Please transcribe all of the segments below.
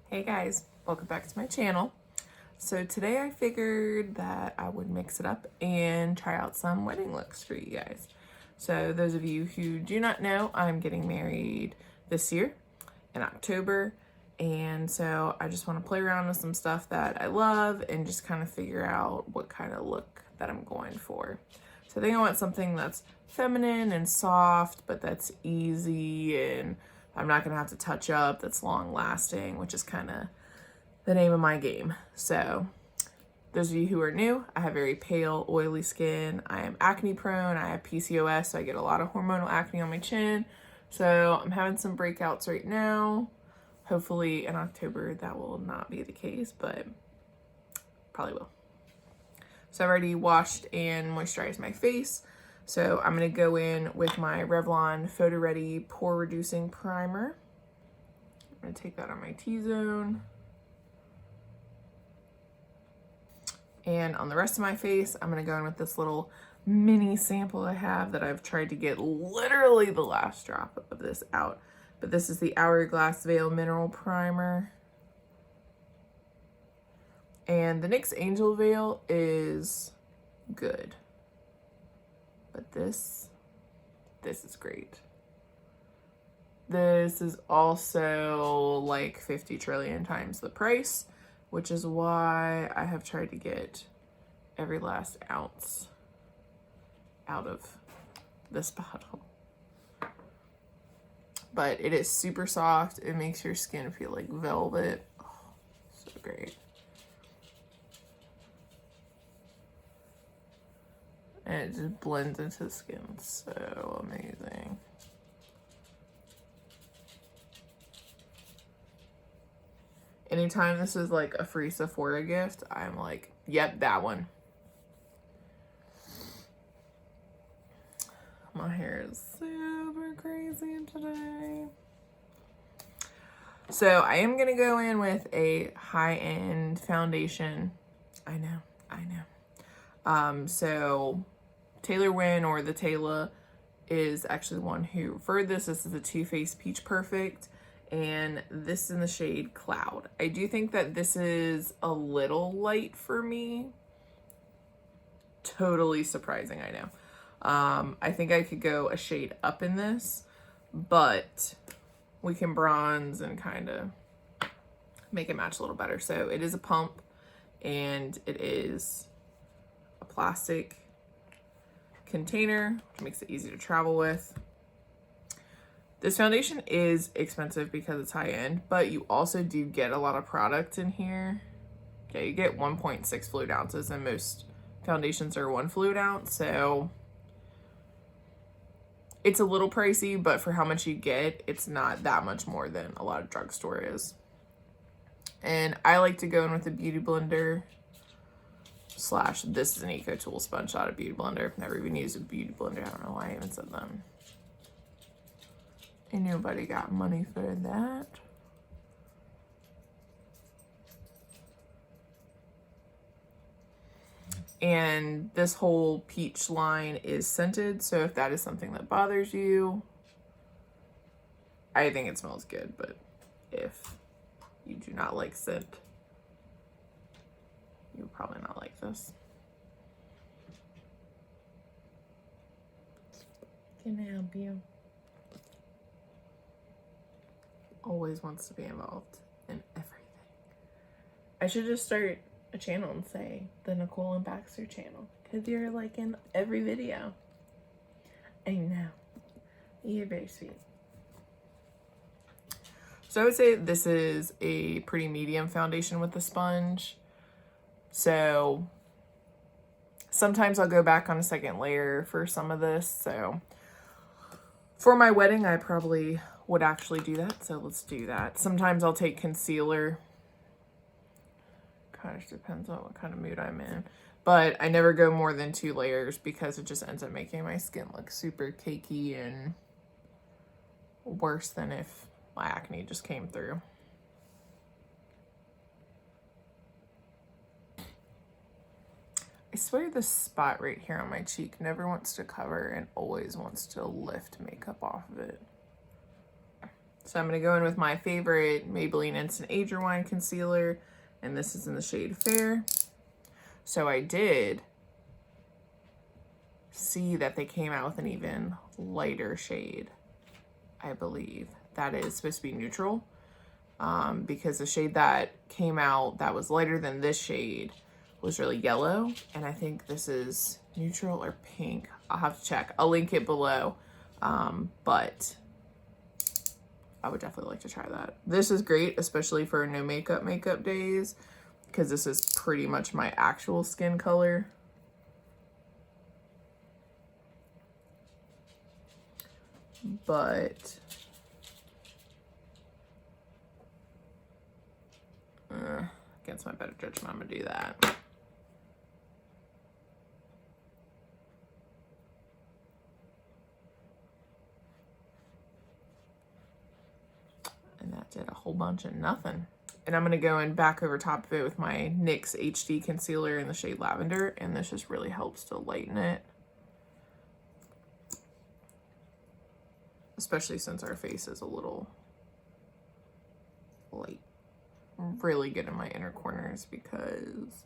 Hey guys, welcome back to my channel. So today I figured that I would mix it up and try out some wedding looks for you guys. So those of you who do not know, I'm getting married this year in October. And so I just want to play around with some stuff that I love and just kind of figure out what kind of look that I'm going for. So I think I want something that's feminine and soft, but that's easy and I'm not gonna have to touch up, that's long lasting, which is kind of the name of my game. So those of you who are new, I have very pale, oily skin. I am acne prone, I have PCOS, so I get a lot of hormonal acne on my chin. So I'm having some breakouts right now. Hopefully in October that will not be the case, but probably will. So I've already washed and moisturized my face. So I'm gonna go in with my Revlon Photo Ready Pore Reducing Primer. I'm gonna take that on my T-zone. And on the rest of my face, I'm gonna go in with this little mini sample I have that I've tried to get literally the last drop of this out. But this is the Hourglass Veil Mineral Primer. And the NYX Angel Veil is good. But this is great. This is also like 50 trillion times the price, which is why I have tried to get every last ounce out of this bottle. But it is super soft. It makes your skin feel like velvet. Oh, so great. And it just blends into the skin. So amazing. Anytime this is like a free Sephora gift, I'm like, yep, that one. My hair is super crazy today. So I am gonna go in with a high-end foundation. I know. So Taylor Wynn, or the Taylor, is actually the one who referred this. This is the Too Faced Peach Perfect, and this is in the shade Cloud. I do think that this is a little light for me. Totally surprising, I know. I think I could go a shade up in this, but we can bronze and kind of make it match a little better. So it is a pump, and it is a plastic container, which makes it easy to travel with. This foundation is expensive because it's high end, but you also do get a lot of product in here. Okay, you get 1.6 fluid ounces, and most foundations are 1 fluid ounce, so it's a little pricey, but for how much you get, it's not that much more than a lot of drugstore is. And I like to go in with a beauty blender / this is an Eco Tool sponge, not a beauty blender. I've never even used a beauty blender. I don't know why I even said that. Ain't nobody got money for that. And this whole peach line is scented, so if that is something that bothers you, I think it smells good, but if you do not like scent, you'll probably not like this. Can I help you? Always wants to be involved in everything. I should just start a channel and say the Nicole and Baxter channel, because you're like in every video. I know. You're very sweet. So I would say this is a pretty medium foundation with the sponge. So sometimes I'll go back on a second layer for some of this. So for my wedding, I probably would actually do that. So let's do that. Sometimes I'll take concealer. Kind of depends on what kind of mood I'm in. But I never go more than 2 layers because it just ends up making my skin look super cakey and worse than if my acne just came through. I swear this spot right here on my cheek never wants to cover and always wants to lift makeup off of it. So I'm going to go in with my favorite Maybelline Instant Age Rewind Concealer, and this is in the shade Fair. So I did see that they came out with an even lighter shade, I believe. That is supposed to be neutral, because the shade that came out that was lighter than this shade was really yellow, and I think this is neutral or pink. I'll have to check. I'll link it below, but I would definitely like to try that. This is great, especially for no makeup days, because this is pretty much my actual skin color. But against my better judgment, I'm gonna do that. And that did a whole bunch of nothing. And I'm gonna go in back over top of it with my NYX HD concealer in the shade Lavender, and this just really helps to lighten it. Especially since our face is a little light. Really good in my inner corners because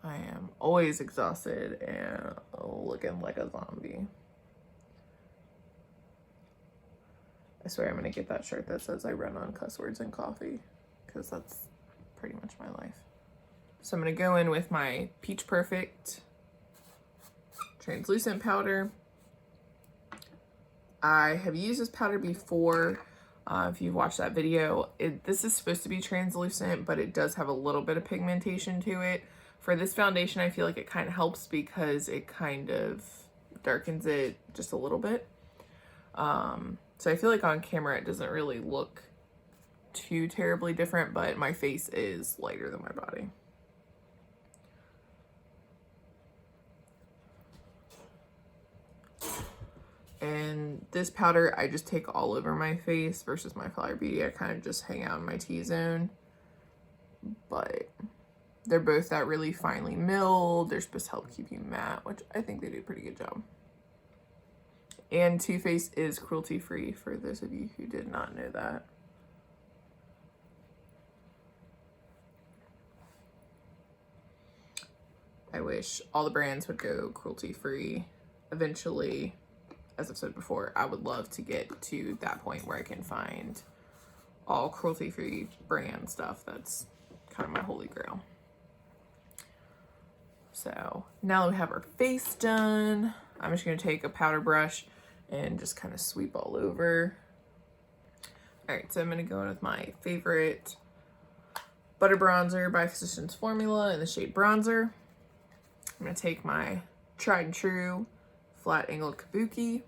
I am always exhausted and looking like a zombie. I swear I'm gonna get that shirt that says I run on cuss words and coffee, because that's pretty much my life. So I'm gonna go in with my Peach Perfect translucent powder. I have used this powder before. If you've watched that video, this is supposed to be translucent, but it does have a little bit of pigmentation to it. For this foundation, I feel like it kind of helps because it kind of darkens it just a little bit. So I feel like on camera it doesn't really look too terribly different, but my face is lighter than my body. And this powder I just take all over my face versus my Flower Beauty. I kind of just hang out in my T-zone. But they're both that really finely milled. They're supposed to help keep you matte, which I think they do a pretty good job. And Too Faced is cruelty free, for those of you who did not know that. I wish all the brands would go cruelty free eventually. As I've said before, I would love to get to that point where I can find all cruelty-free brand stuff. That's kind of my holy grail. So now that we have our face done, I'm just going to take a powder brush and just kind of sweep all over. All right, so I'm going to go in with my favorite butter bronzer by Physicians Formula in the shade Bronzer. I'm going to take my tried and true flat angled kabuki.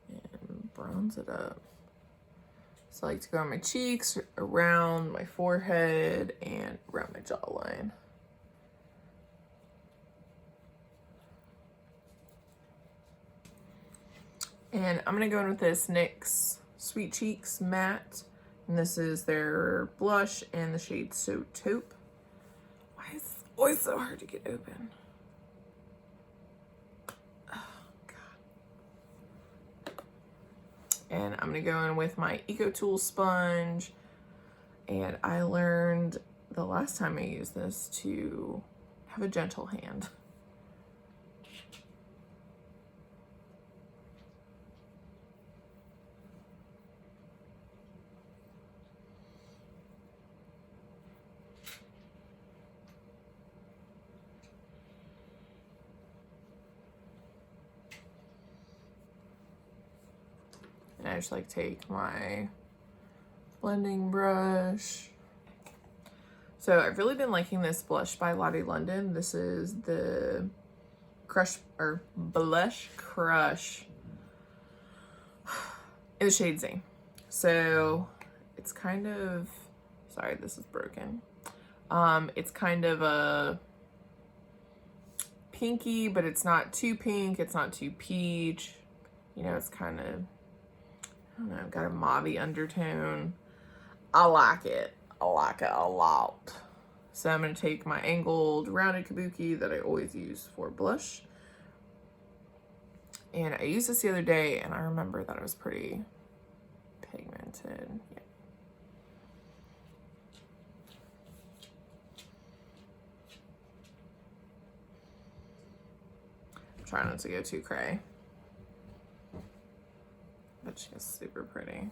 And bronze it up. So I like to go on my cheeks, around my forehead, and around my jawline. And I'm gonna go in with this NYX Sweet Cheeks Matte. And this is their blush in the shade So Taupe. Why is this always so hard to get open? Oh, God. And I'm gonna go in with my Eco Tool sponge. And I learned the last time I used this to have a gentle hand. And I just like take my blending brush. So I've really been liking this blush by Lottie London. This is the Blush Crush in the shade Zane. So it's kind of, sorry, this is broken. It's kind of a pinky, but it's not too pink. It's not too peach. You know, it's kind of, I don't know, got a mauve undertone. I like it. I like it a lot. So I'm going to take my angled rounded kabuki that I always use for blush. And I used this the other day and I remember that it was pretty pigmented. Yeah. I'm trying not to go too cray. But she's super pretty.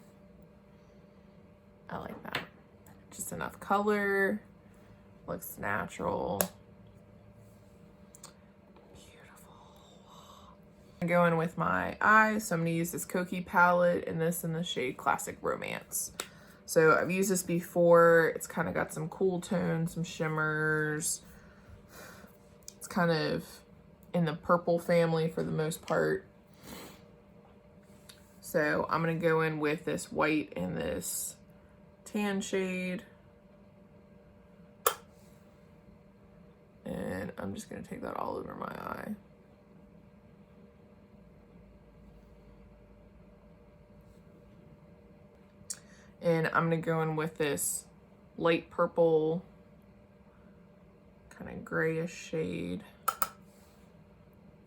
I like that. Just enough color. Looks natural. Beautiful. I'm going with my eyes, so I'm going to use this Koki palette and this in the shade Classic Romance. So I've used this before. It's kind of got some cool tones, some shimmers. It's kind of in the purple family for the most part. So I'm going to go in with this white and this tan shade. And I'm just going to take that all over my eye. And I'm going to go in with this light purple, kind of grayish shade.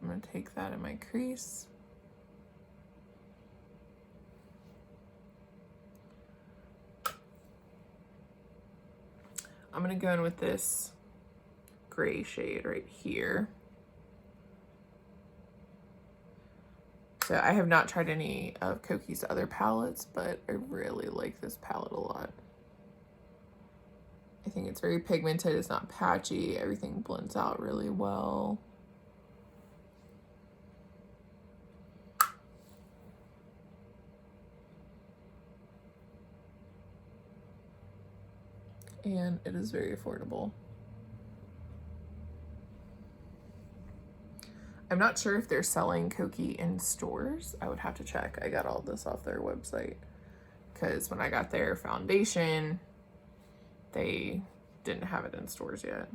I'm going to take that in my crease. I'm going to go in with this gray shade right here. So I have not tried any of Koki's other palettes, but I really like this palette a lot. I think it's very pigmented, it's not patchy, everything blends out really well. And it is very affordable. I'm not sure if they're selling Koki in stores. I would have to check. I got all this off their website because when I got their foundation, they didn't have it in stores yet.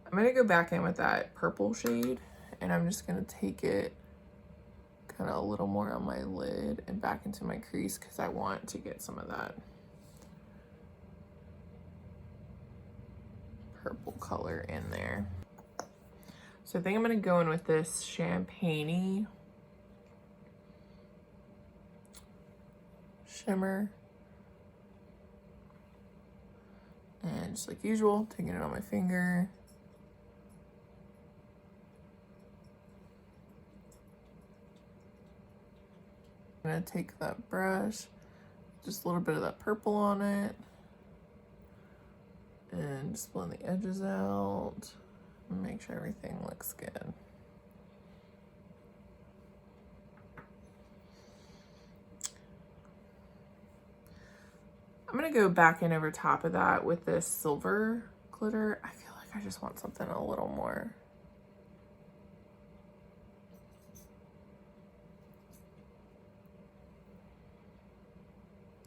I'm going to go back in with that purple shade and I'm just going to take it kind of a little more on my lid and back into my crease because I want to get some of that purple color in there. So I think I'm going to go in with this champagne-y shimmer. And just like usual, taking it on my finger. I'm going to take that brush, just a little bit of that purple on it. And just blend the edges out. Make sure everything looks good. I'm gonna go back in over top of that with this silver glitter. I feel like I just want something a little more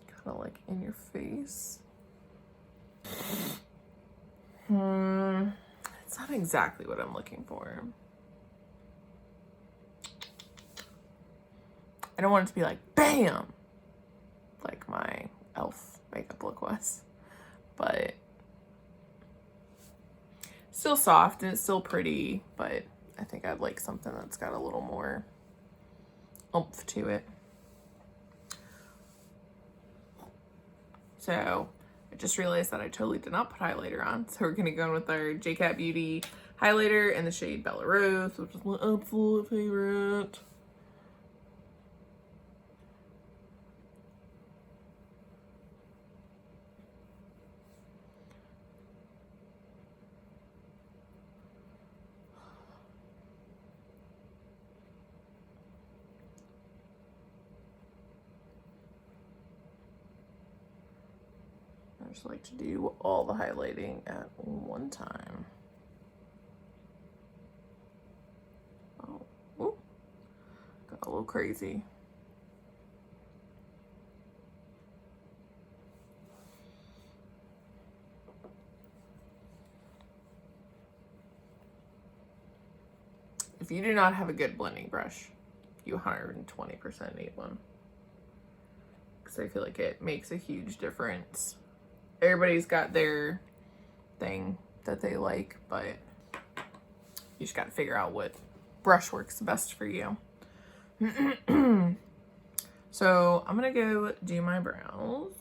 kind of like in your face. It's not exactly what I'm looking for. I don't want it to be like, bam! Like my elf makeup look was. But still soft and it's still pretty, but I think I'd like something that's got a little more oomph to it. So I just realized that I totally did not put highlighter on. So we're gonna go in with our JCat Beauty highlighter in the shade Bella Rose, which is my absolute favorite. I just like to do all the highlighting at one time. Oh, ooh, got a little crazy. If you do not have a good blending brush, you 120% need one. Because I feel like it makes a huge difference. Everybody's got their thing that they like, but you just got to figure out what brush works best for you. So I'm gonna go do my brows.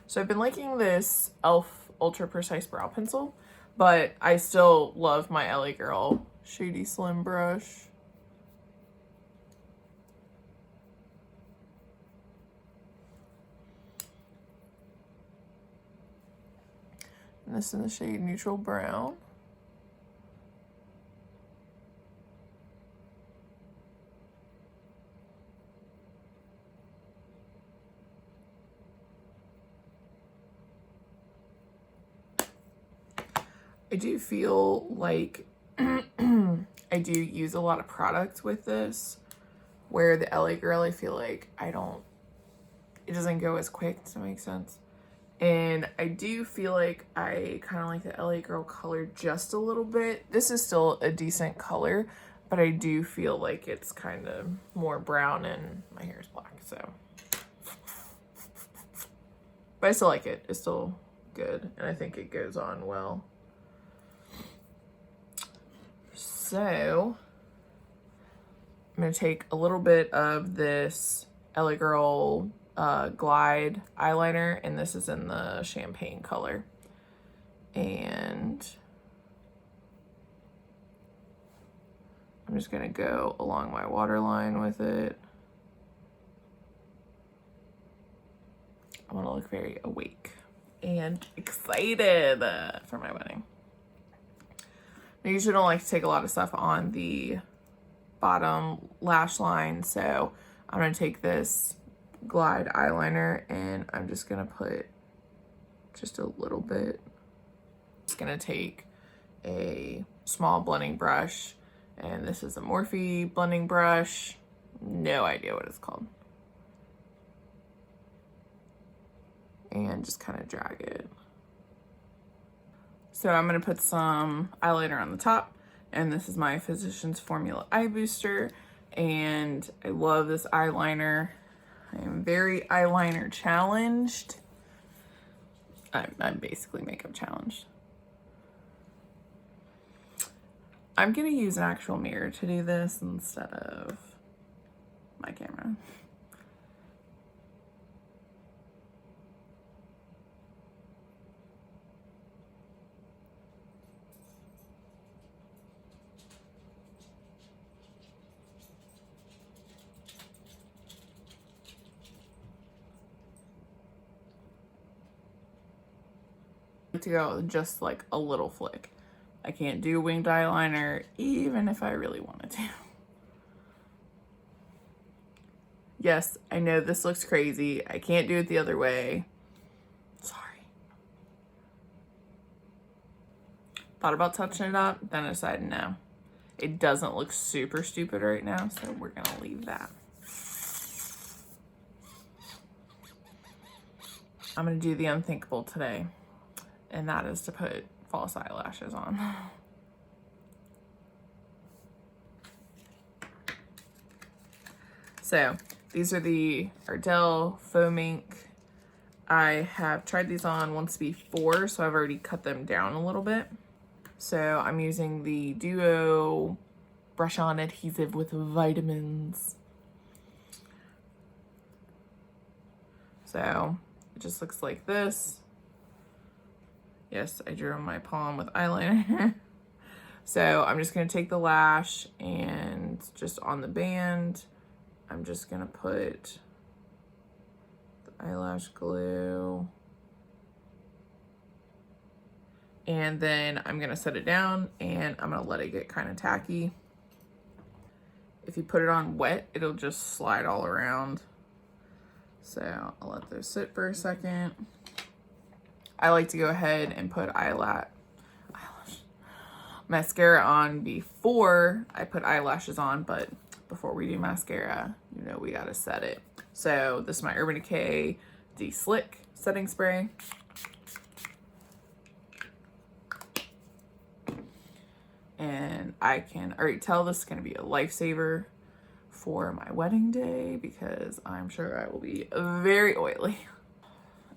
So I've been liking this e.l.f. Ultra Precise Brow Pencil, but I still love my LA Girl Shady Slim brush. And this in the shade Neutral Brown. I do feel like I do use a lot of product with this, where the LA Girl, I feel like it doesn't go as quick. Does that make sense? And I do feel like I kind of like the LA Girl color just a little bit. This is still a decent color, but I do feel like it's kind of more brown and my hair is black, so. But I still like it. It's still good, and I think it goes on well. So I'm going to take a little bit of this LA Girl Glide eyeliner, and this is in the champagne color. And I'm just going to go along my waterline with it. I want to look very awake and excited for my wedding. I usually don't like to take a lot of stuff on the bottom lash line, so I'm going to take this Glide eyeliner and I'm just going to put just a little bit. Just going to take a small blending brush, and this is a Morphe blending brush. No idea what it's called. And just kind of drag it. So I'm going to put some eyeliner on the top, and this is my Physicians Formula Eye Booster, and I love this eyeliner. I am very eyeliner challenged. I'm basically makeup challenged. I'm going to use an actual mirror to do this instead of my camera. To go just like a little flick. I can't do winged eyeliner even if I really wanted to. Yes, I know this looks crazy. I can't do it the other way. Sorry. Thought about touching it up, then I decided no. It doesn't look super stupid right now, so we're gonna leave that. I'm gonna do the unthinkable today, and that is to put false eyelashes on. So these are the Ardell Foam Ink. I have tried these on once before, so I've already cut them down a little bit. So I'm using the Duo Brush On Adhesive with Vitamins. So it just looks like this. Yes, I drew on my palm with eyeliner. So I'm just going to take the lash and just on the band, I'm just going to put the eyelash glue. And then I'm going to set it down and I'm going to let it get kind of tacky. If you put it on wet, it'll just slide all around. So I'll let those sit for a second. I like to go ahead and put mascara on before I put eyelashes on, but before we do mascara, you know, we gotta set it. So this is my Urban Decay De-Slick setting spray. And I can already tell this is gonna be a lifesaver for my wedding day because I'm sure I will be very oily.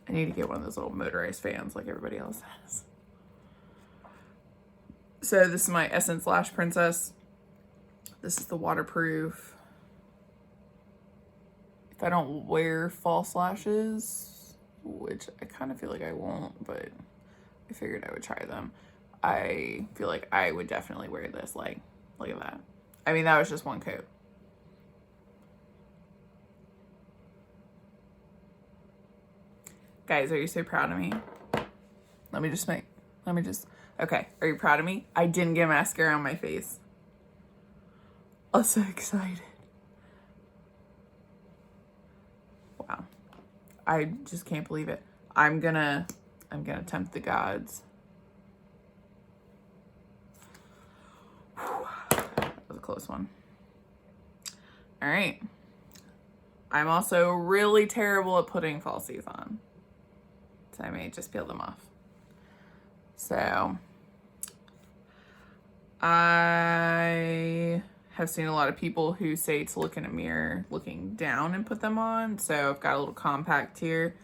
I need to get one of those little motorized fans like everybody else has. So this is my Essence Lash Princess. This is the waterproof. If I don't wear false lashes, which I kind of feel like I won't, but I figured I would try them. I feel like I would definitely wear this. Like, look at that. I mean, that was just one coat. Guys, are you so proud of me? Okay, are you proud of me? I didn't get mascara on my face. I'm so excited. Wow. I just can't believe it. I'm gonna tempt the gods. Whew. That was a close one. All right. I'm also really terrible at putting falsies on, so I may just peel them off. So I have seen a lot of people who say to look in a mirror looking down and put them on. So I've got a little compact here.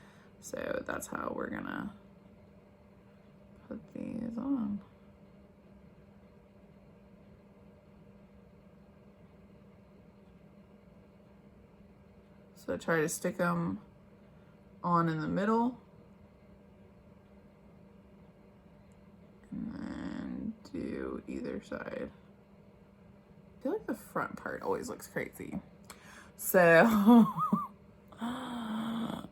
So that's how we're gonna put these on. So try to stick them on in the middle. And then do either side. I feel like the front part always looks crazy. So I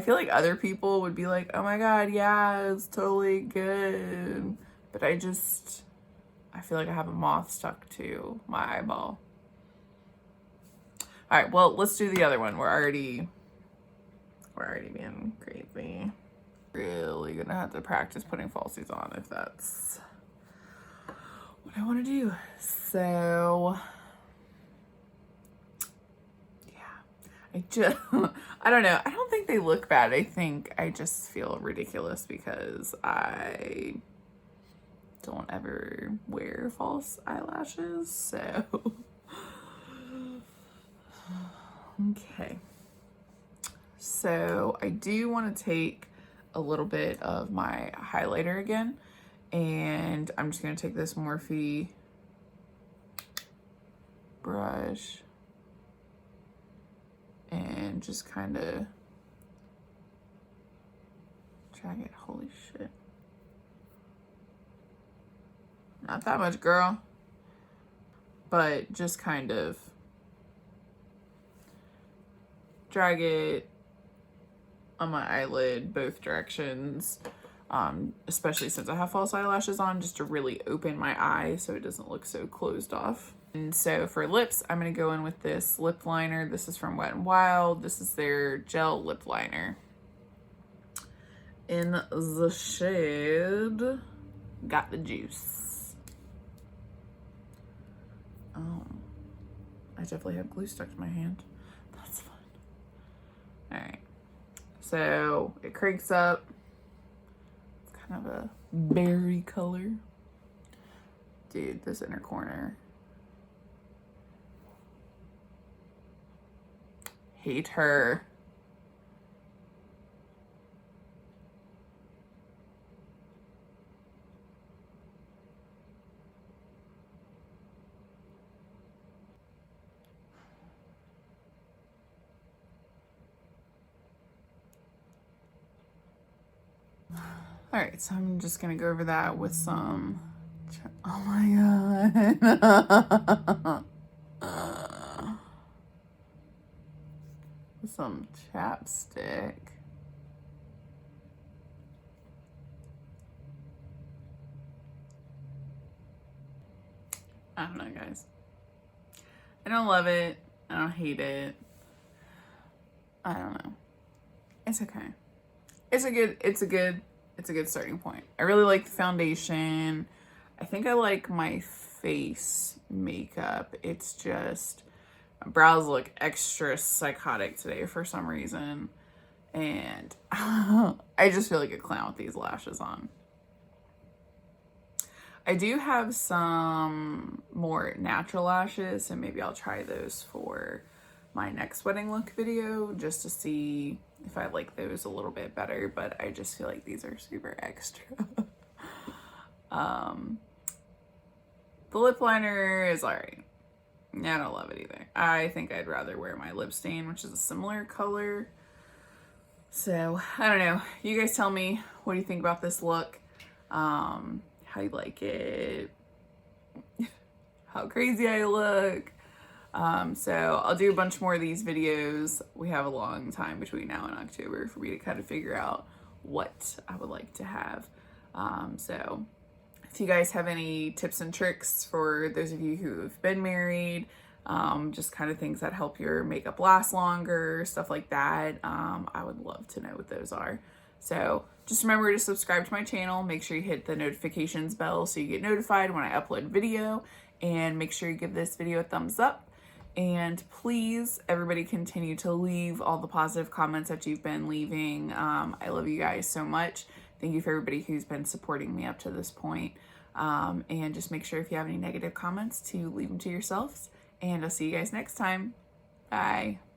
feel like other people would be like, oh my God, yeah, it's totally good. But I feel like I have a moth stuck to my eyeball. All right, well, let's do the other one. We're already being crazy. Really gonna have to practice putting falsies on if that's what I want to do. So yeah, I don't know. I don't think they look bad. I think I just feel ridiculous because I don't ever wear false eyelashes. So okay. So I do want to take a little bit of my highlighter again, and I'm just going to take this Morphe brush and just kind of drag it. Holy shit. Not that much, girl. But just kind of drag it on my eyelid both directions, especially since I have false eyelashes on, just to really open my eye so it doesn't look so closed off. And so for lips, I'm going to go in with this lip liner. This is from Wet n Wild. This is their gel lip liner in the shade Got the Juice. Oh, I definitely have glue stuck to my hand. That's fun. All right. So it cranks up. It's kind of a berry color. Dude, this inner corner. Hate her. All right, so I'm just gonna go over that with some, oh my God. With some chapstick. I don't know, guys. I don't love it. I don't hate it. I don't know. It's okay. It's a good starting point. I really like the foundation. I think I like my face makeup. It's just, my brows look extra psychotic today for some reason. And I just feel like a clown with these lashes on. I do have some more natural lashes, so maybe I'll try those for my next wedding look video just to see if I like those a little bit better, but I just feel like these are super extra. The lip liner is alright. I don't love it either. I think I'd rather wear my lip stain, which is a similar color. So, I don't know. You guys tell me, what do you think about this look? How you like it? How crazy I look? So I'll do a bunch more of these videos. We have a long time between now and October for me to kind of figure out what I would like to have. So if you guys have any tips and tricks for those of you who have been married, just kind of things that help your makeup last longer, stuff like that, I would love to know what those are. So just remember to subscribe to my channel. Make sure you hit the notifications bell so you get notified when I upload video, and make sure you give this video a thumbs up. And please, everybody, continue to leave all the positive comments that you've been leaving. I love you guys so much. Thank you for everybody who's been supporting me up to this point. And just make sure if you have any negative comments to leave them to yourselves. And I'll see you guys next time. Bye.